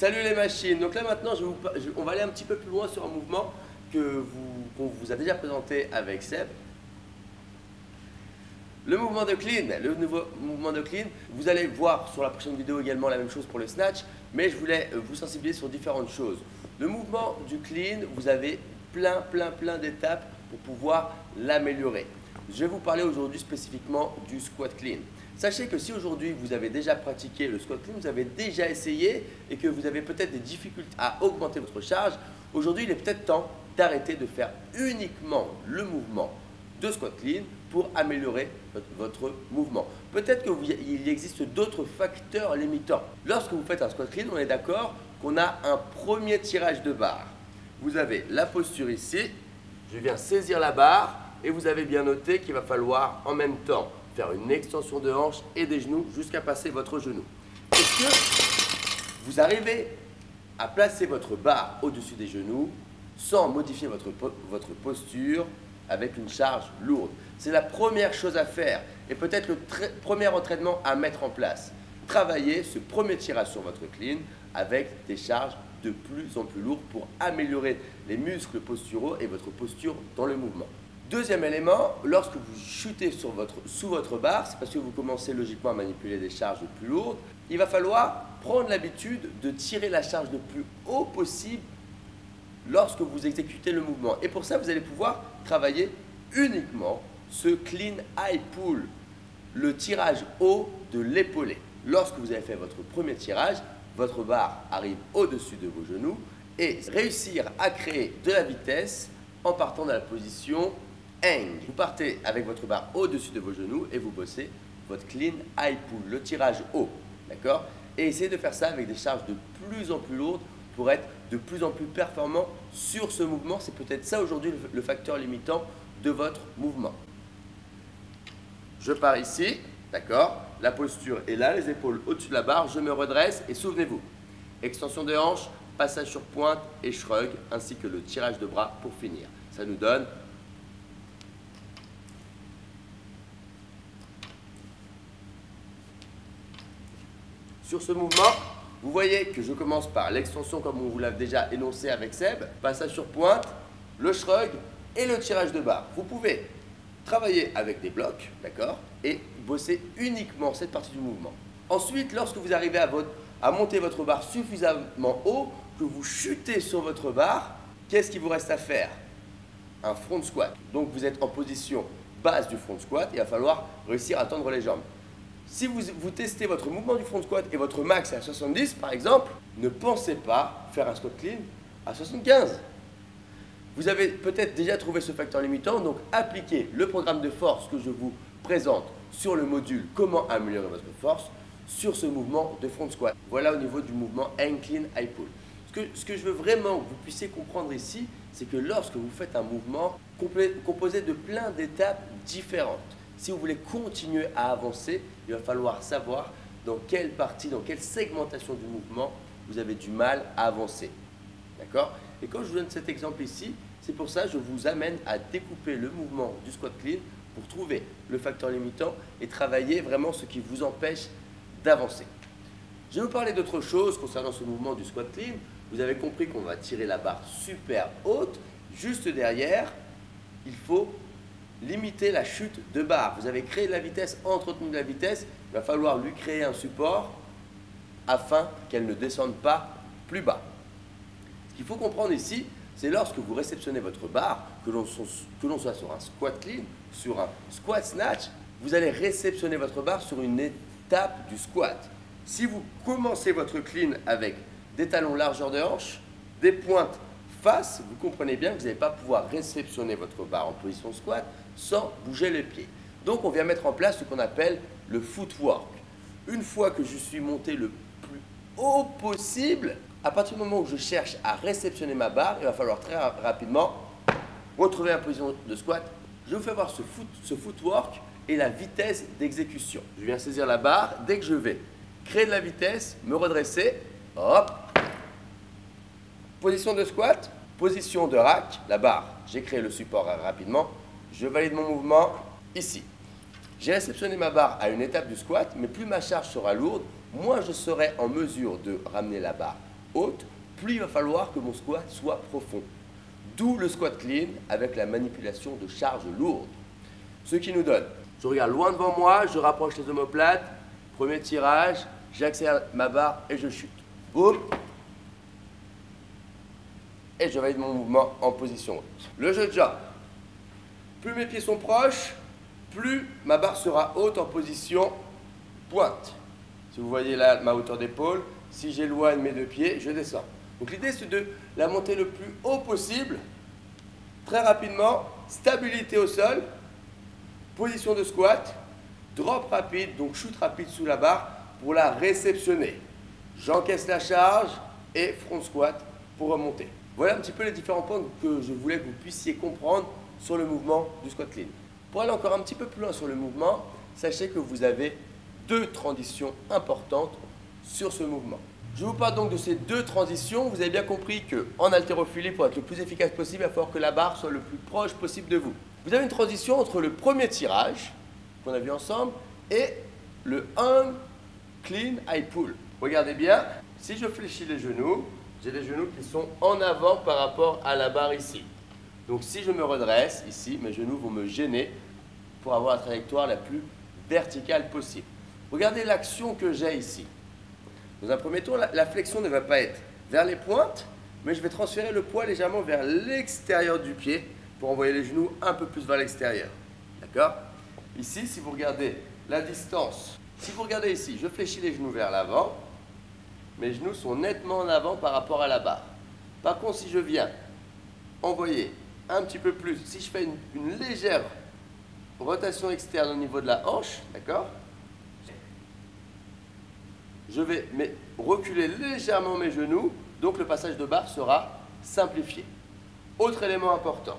Salut les machines. Donc là maintenant, on va aller un petit peu plus loin sur un mouvement qu'on vous a déjà présenté avec Seb. Le mouvement de clean, le nouveau mouvement de clean, vous allez voir sur la prochaine vidéo également la même chose pour le snatch, mais je voulais vous sensibiliser sur différentes choses. Le mouvement du clean, vous avez plein d'étapes pour pouvoir l'améliorer. Je vais vous parler aujourd'hui spécifiquement du squat clean. Sachez que si aujourd'hui vous avez déjà pratiqué le squat clean, vous avez déjà essayé et que vous avez peut-être des difficultés à augmenter votre charge, aujourd'hui il est peut-être temps d'arrêter de faire uniquement le mouvement de squat clean pour améliorer votre mouvement. Peut-être qu'il existe d'autres facteurs limitants. Lorsque vous faites un squat clean, on est d'accord qu'on a un premier tirage de barre. Vous avez la posture ici, je viens saisir la barre et vous avez bien noté qu'il va falloir en même temps faire une extension de hanche et des genoux jusqu'à passer votre genou. Est-ce que vous arrivez à placer votre barre au-dessus des genoux sans modifier votre posture avec une charge lourde? C'est la première chose à faire et peut-être le premier entraînement à mettre en place. Travaillez ce premier tirage sur votre clean avec des charges de plus en plus lourdes pour améliorer les muscles posturaux et votre posture dans le mouvement. Deuxième élément, lorsque vous chutez sous votre barre, c'est parce que vous commencez logiquement à manipuler des charges plus lourdes. Il va falloir prendre l'habitude de tirer la charge le plus haut possible lorsque vous exécutez le mouvement. Et pour ça, vous allez pouvoir travailler uniquement ce clean high pull, le tirage haut de l'épaulé. Lorsque vous avez fait votre premier tirage, votre barre arrive au-dessus de vos genoux et réussir à créer de la vitesse en partant de la position hang. Vous partez avec votre barre au-dessus de vos genoux et vous bossez votre clean high pull, le tirage haut. D'accord? Et essayez de faire ça avec des charges de plus en plus lourdes pour être de plus en plus performant sur ce mouvement. C'est peut-être ça aujourd'hui le facteur limitant de votre mouvement. Je pars ici, d'accord? La posture est là, les épaules au-dessus de la barre, je me redresse et souvenez-vous, extension de hanche, passage sur pointe et shrug, ainsi que le tirage de bras pour finir. Ça nous donne sur ce mouvement, vous voyez que je commence par l'extension comme on vous l'a déjà énoncé avec Seb, passage sur pointe, le shrug et le tirage de barre. Vous pouvez travailler avec des blocs, d'accord, et bosser uniquement cette partie du mouvement. Ensuite, lorsque vous arrivez à monter votre barre suffisamment haut, que vous chutez sur votre barre, qu'est-ce qu'il vous reste à faire? Un front squat. Donc vous êtes en position basse du front squat, il va falloir réussir à tendre les jambes. Si vous testez votre mouvement du front squat et votre max est à 70 par exemple, ne pensez pas faire un squat clean à 75. Vous avez peut-être déjà trouvé ce facteur limitant, donc appliquez le programme de force que je vous présente sur le module comment améliorer votre force sur ce mouvement de front squat. Voilà au niveau du mouvement hang clean high pull. Ce que je veux vraiment que vous puissiez comprendre ici, c'est que lorsque vous faites un mouvement composé de plein d'étapes différentes, si vous voulez continuer à avancer, il va falloir savoir dans quelle partie, dans quelle segmentation du mouvement vous avez du mal à avancer. D'accord? Et quand je vous donne cet exemple ici, c'est pour ça que je vous amène à découper le mouvement du squat clean pour trouver le facteur limitant et travailler vraiment ce qui vous empêche d'avancer. Je vais vous parler d'autre chose concernant ce mouvement du squat clean. Vous avez compris qu'on va tirer la barre super haute. Juste derrière, il faut limiter la chute de barre. Vous avez créé de la vitesse, entretenu de la vitesse. Il va falloir lui créer un support afin qu'elle ne descende pas plus bas. Ce qu'il faut comprendre ici, c'est lorsque vous réceptionnez votre barre, que l'on soit sur un squat clean, sur un squat snatch, vous allez réceptionner votre barre sur une étape du squat. Si vous commencez votre clean avec des talons largeur de hanche, des pointes face, vous comprenez bien que vous n'allez pas pouvoir réceptionner votre barre en position squat sans bouger les pieds. Donc on vient mettre en place ce qu'on appelle le footwork. Une fois que je suis monté le plus haut possible, à partir du moment où je cherche à réceptionner ma barre, il va falloir très rapidement retrouver la position de squat. Je vous fais voir ce footwork et la vitesse d'exécution. Je viens saisir la barre, dès que je vais créer de la vitesse, me redresser, hop, position de squat, position de rack, la barre, j'ai créé le support rapidement, je valide mon mouvement ici. J'ai réceptionné ma barre à une étape du squat, mais plus ma charge sera lourde, moins je serai en mesure de ramener la barre haute, plus il va falloir que mon squat soit profond. D'où le squat clean avec la manipulation de charges lourdes. Ce qui nous donne, je regarde loin devant moi, je rapproche les omoplates, premier tirage, j'accélère ma barre et je chute. Boum. Et je valide mon mouvement en position haute. Le jeu de jambes. Plus mes pieds sont proches, plus ma barre sera haute en position pointe. Si vous voyez là ma hauteur d'épaule, si j'éloigne mes deux pieds, je descends. Donc l'idée c'est de la monter le plus haut possible, très rapidement, stabilité au sol, position de squat, drop rapide, donc shoot rapide sous la barre pour la réceptionner. J'encaisse la charge et front squat pour remonter. Voilà un petit peu les différents points que je voulais que vous puissiez comprendre sur le mouvement du squat clean. Pour aller encore un petit peu plus loin sur le mouvement, sachez que vous avez deux transitions importantes sur ce mouvement. Je vous parle donc de ces deux transitions. Vous avez bien compris qu'en haltérophilie, pour être le plus efficace possible, il va falloir que la barre soit le plus proche possible de vous. Vous avez une transition entre le premier tirage qu'on a vu ensemble et le hang clean high pull. Regardez bien, si je fléchis les genoux, j'ai les genoux qui sont en avant par rapport à la barre ici. Donc si je me redresse ici, mes genoux vont me gêner pour avoir la trajectoire la plus verticale possible. Regardez l'action que j'ai ici. Dans un premier tour, la flexion ne va pas être vers les pointes, mais je vais transférer le poids légèrement vers l'extérieur du pied pour envoyer les genoux un peu plus vers l'extérieur. D'accord? Ici, si vous regardez la distance, si vous regardez ici, je fléchis les genoux vers l'avant, mes genoux sont nettement en avant par rapport à la barre. Par contre, si je viens envoyer un petit peu plus, si je fais une légère rotation externe au niveau de la hanche, d'accord? Je vais reculer légèrement mes genoux, donc le passage de barre sera simplifié. Autre élément important,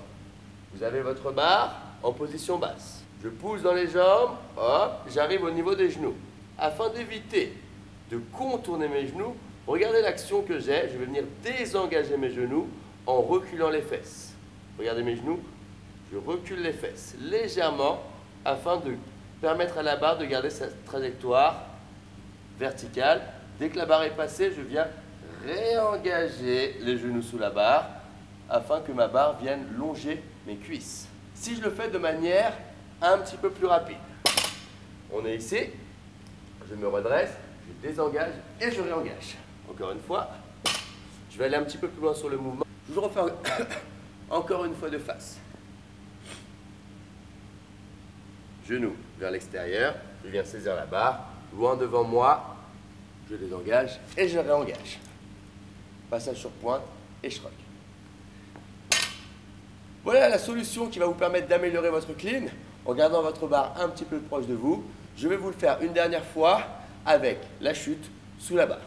vous avez votre barre en position basse. Je pousse dans les jambes, hop, j'arrive au niveau des genoux. Afin d'éviter de contourner mes genoux, regardez l'action que j'ai, je vais venir désengager mes genoux en reculant les fesses. Regardez mes genoux, je recule les fesses légèrement afin de permettre à la barre de garder sa trajectoire verticale. Dès que la barre est passée, je viens réengager les genoux sous la barre afin que ma barre vienne longer mes cuisses. Si je le fais de manière un petit peu plus rapide, on est ici, je me redresse, je désengage et je réengage. Encore une fois, je vais aller un petit peu plus loin sur le mouvement. Je refais encore une fois de face. Genoux vers l'extérieur, je viens saisir la barre, loin devant moi, je désengage et je réengage. Passage sur pointe et shrug. Voilà la solution qui va vous permettre d'améliorer votre clean en gardant votre barre un petit peu proche de vous. Je vais vous le faire une dernière fois avec la chute sous la barre.